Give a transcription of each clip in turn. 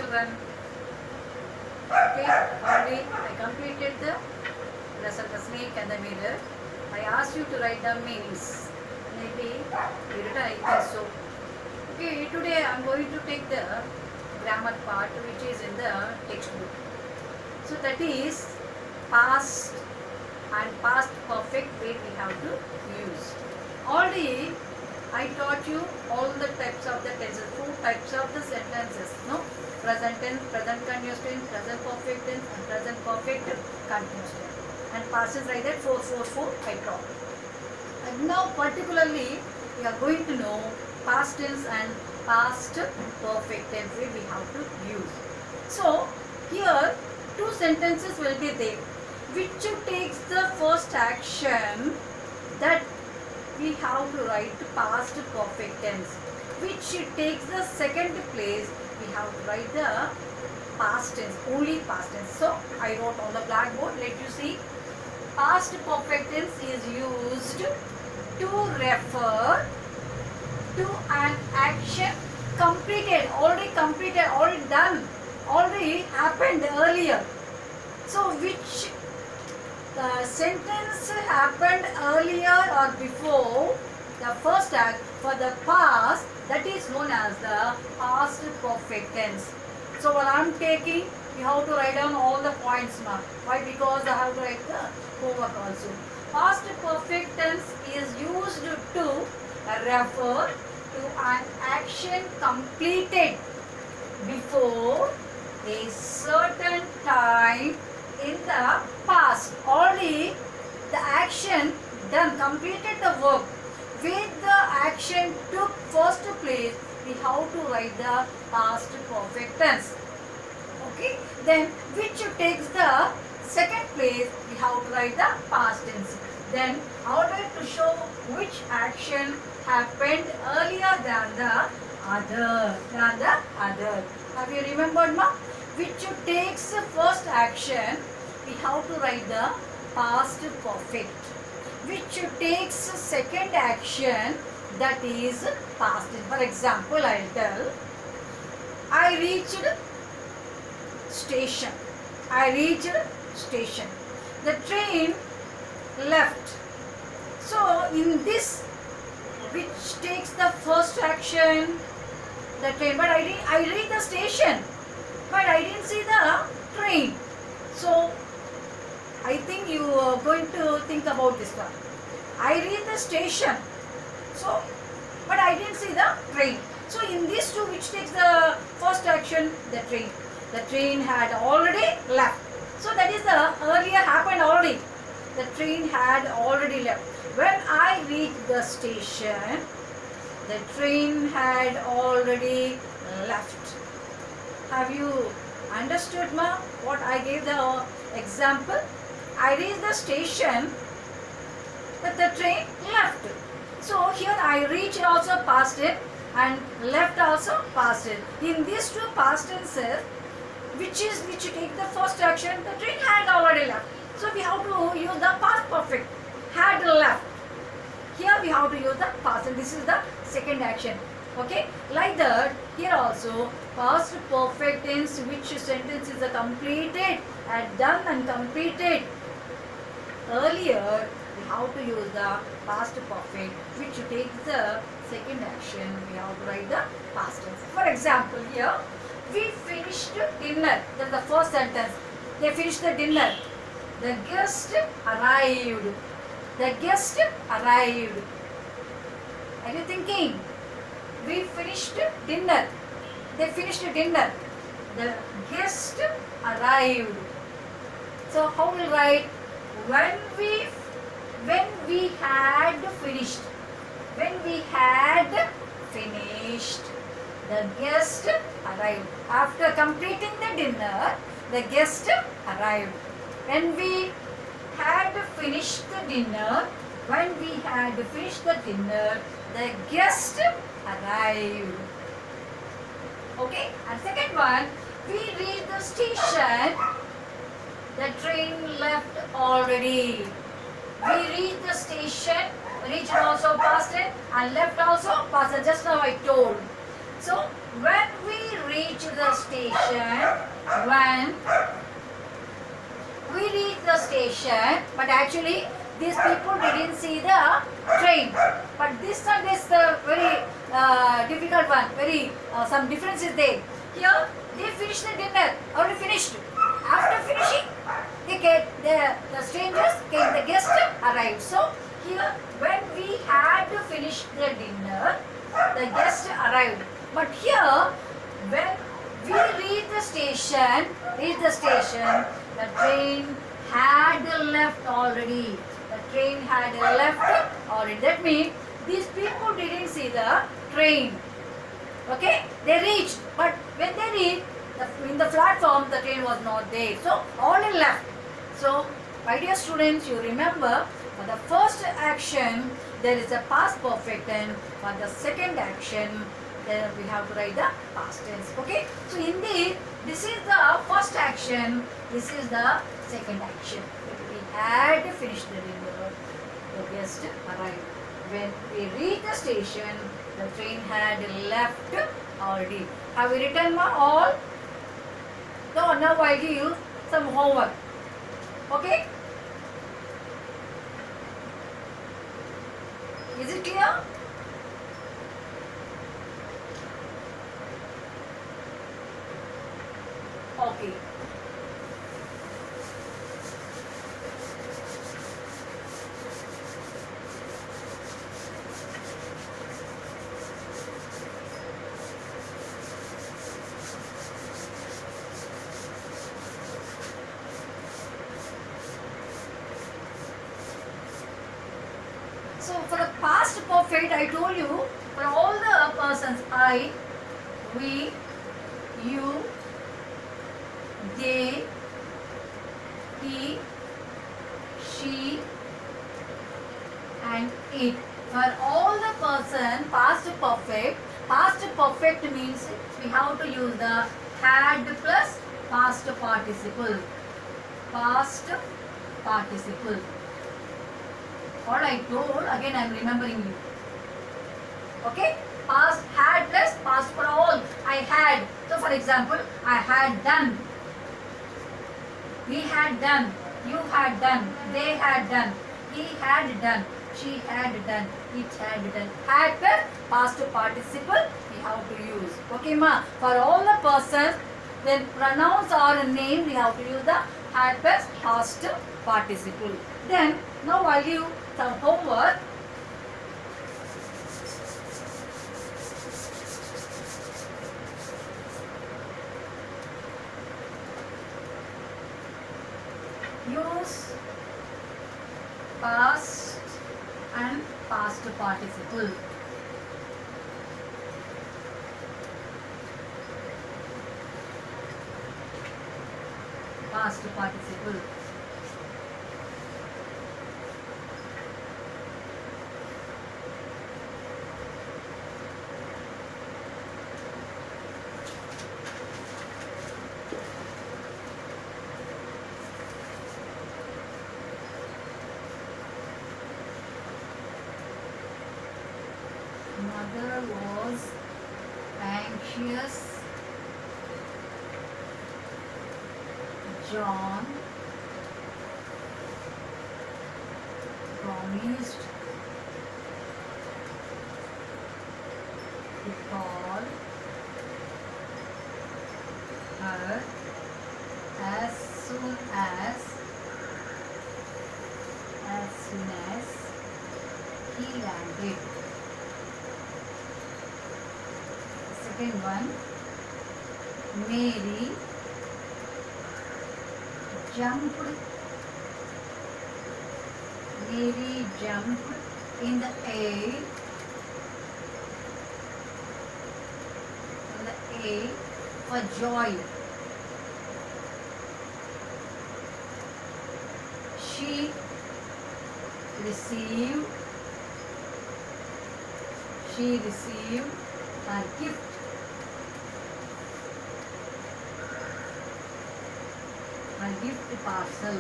children? Okay, already I completed the lesson, the snake and the mirror. I asked you to write the meanings. Maybe you written, I think so. Okay, today I am going to take the grammar part which is in the textbook. So that is past and past perfect way we have to use. Already I taught you all the types of the tenses, 4 types of the sentences. No, present tense, present continuous tense, present perfect tense, and present perfect continuous tense. And past is like that 4, 4, 4 I taught. And now particularly we are going to know past tense and past perfect tense we have to use. So here 2 sentences will be there which takes the first action, that we have to write past perfect tense. Which takes the second place, we have to write the past tense, only past tense. So I wrote on the blackboard, let you see. Past perfect tense is used to refer to an action completed, already done, already happened earlier. So which sentence happened earlier or before the first act for the past, that is known as the past perfect tense. So what I am taking, you have to write down all the points now. Why? Because I have to write the homework also. Past perfect tense is used to refer to an action completed before a certain time in the past. Already the action done, completed the work. With the action took first place, we have to write the past perfect tense. Okay, then which takes the second place, we have to write the past tense. Then order to show which action happened earlier than the other. Have you remembered, ma? Which takes first action, we have to write the past perfect. Which takes second action, that is past tense. For example, I will tell, I reached station. The train left. So in this, which takes the first action, the train. But I reached the station, but I didn't see the train. So I think you are going to think about this one. I reached the station, so but I didn't see the train. So in these two, which takes the first action, the train. The train had already left. So that is the earlier happened already. The train had already left. When I reached the station, the train had already left. Have you understood, ma? What I gave the example? I reached the station, but the train left. So here I reached also past it and left also past it. In these two past tenses, which take the first action, the train had already left. So we have to use the past perfect, had left. Here we have to use the past, and this is the second action. Okay, like that here also past perfect tense, which sentence is completed, had done and completed earlier, we have to use the past perfect, which takes the second action, we have to write the past tense. For example, here we finished dinner. That's the first sentence. They finished the dinner. The guest arrived. The guest arrived. Are you thinking? We finished dinner. They finished dinner. The guest arrived. So how will write? When we had finished. When we had finished, the guest arrived. After completing the dinner, the guest arrived. When we had finished the dinner, the guest arrived. Okay, and second one, we reached the station, the train left already. We reached the station, reached also past it and left also past it. Just now I told. So when we reached the station when we reached the station, but actually these people didn't see the train. But this one is the very difficult one. Very some difference is there. Here they finished the dinner. Already finished. After finishing, the strangers came. The guests arrived. So here, when we had to finish the dinner, the guests arrived. But here, when we reached the station, the train had left already. The train had left already. That means these people didn't see the train. Okay, they reached, but when they reached in the platform, the train was not there. So already left. So, my dear students, you remember for the first action there is a past perfect, and for the second action then we have to write the past tense. Okay, so indeed this is the first action, this is the second action. We had finished the dinner, the guest arrived. When we reached the station, the train had left already. Have we written all? No, now I give you some homework. Okay? Is it clear? Okay. So for the past perfect, I told you, for all the persons, I, we, you, they, he, she, and it. For all the person, past perfect means we have to use the had plus past participle. Past participle. All I told, again I am remembering you. Okay? Past had plus past for all. I had. So for example, I had done. We had done. You had done. They had done. He had done. She had done. It had done. Had plus past participle we have to use. Okay ma? For all the persons, when pronouns or a name, we have to use the had plus past participle. Then, now I'll give some homework. Use past and past participle. Past participle. Mother was anxious. John promised to call her as soon as he landed. Second one, Mary jumped in the air for joy. She received her gift. Her gift parcel.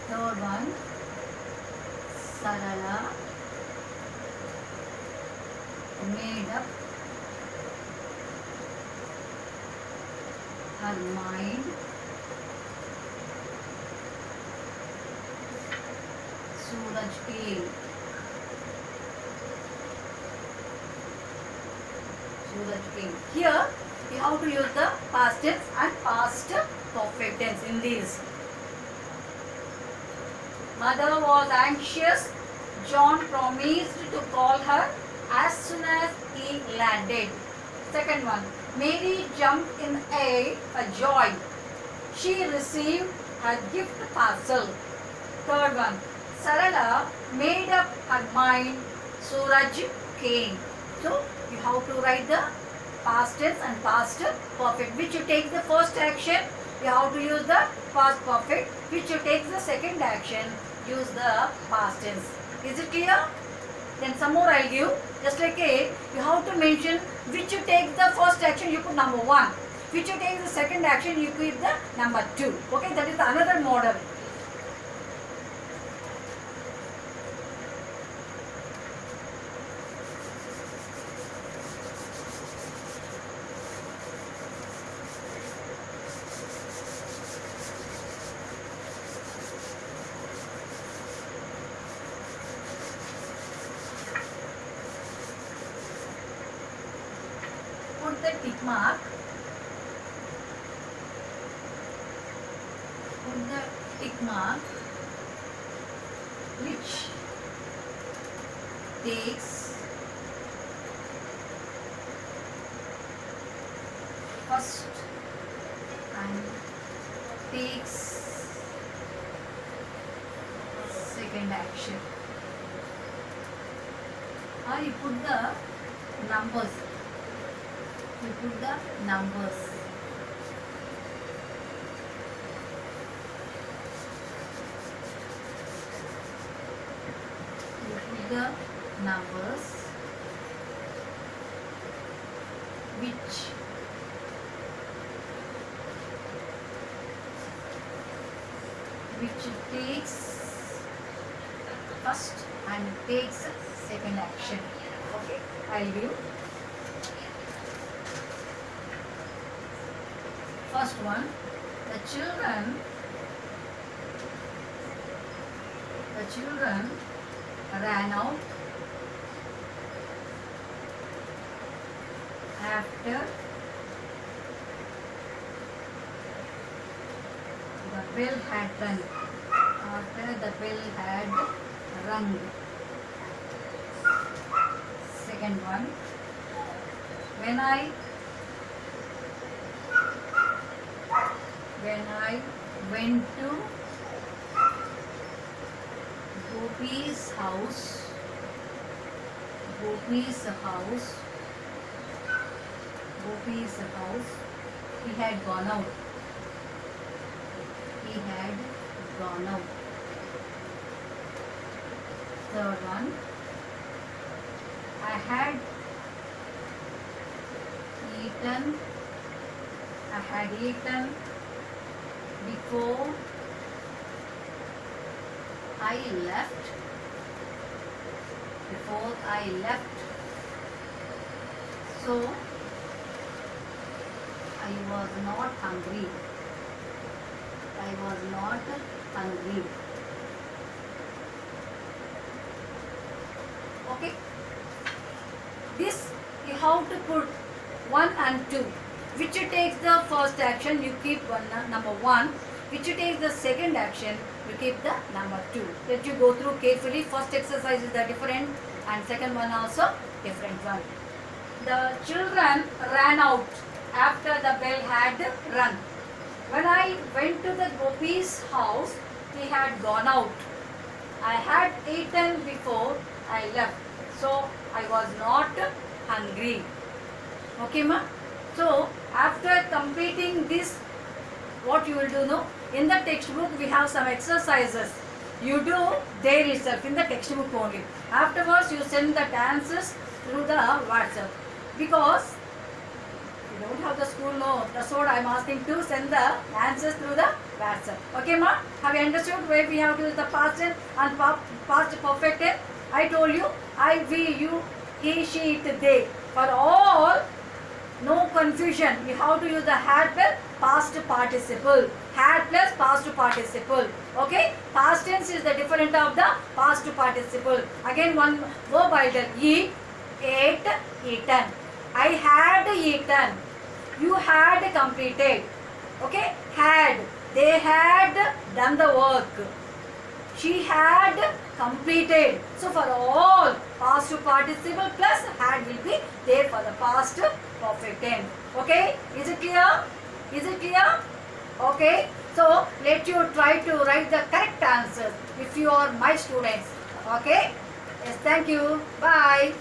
Third one, Sarala made up her mind. Suraj came. Suraj came. Here we have to use the past tense and past perfect tense in these. Mother was anxious. John promised to call her as soon as he landed. Second one. Mary jumped in a joy. She received her gift parcel. Third one. Sarala made up her mind. Suraj came. So you have to write the past tense and past perfect. Which you take the first action, you have to use the past perfect. Which you take the second action, use the past tense. Is it clear? Then some more I'll give. Just like you have to mention which you take the first action, you put number 1. Which you take the second action, you put the number 2. Okay, that is another model. Put the tick mark. Put the tick mark which takes first and takes second action. Or you put the numbers. You put the numbers. You put the numbers which takes first and takes second action. Okay, I'll give. First one, the children ran out after the bell had rung. After the bell had rung. Second one, when I went to Gopi's house, he had gone out. Third one, I had eaten before I left. So I was not hungry. Okay. This you have to put 1 and 2. Which you takes the first action, you keep number 1. Which you takes the second action, you keep the number 2. Let you go through carefully. First exercise is the different and second one also different one. The children ran out after the bell had rung. When I went to the Gopi's house, he had gone out. I had eaten before I left. So I was not hungry. Okay, ma? So after completing this, what you will do now? In the textbook we have some exercises. You do there itself in the textbook only. Afterwards you send the answers through the WhatsApp. Because you don't have the school note, that's what I am asking to send the answers through the WhatsApp. Okay, ma? Have you understood where we have to use the past tense and past perfect tense? I told you, I, we, you, he, she, it, they. For all, no confusion. You have to use the had plus past participle. Had plus past participle. Okay? Past tense is the different of the past participle. Again, one verb I'll tell. Eat, ate, eaten. I had eaten. You had completed. Okay? Had. They had done the work. She had completed. So for all, past participle plus had will be there for the past perfect tense. Okay? Is it clear? Is it clear? Okay. So let you try to write the correct answers if you are my students. Okay? Yes, thank you. Bye.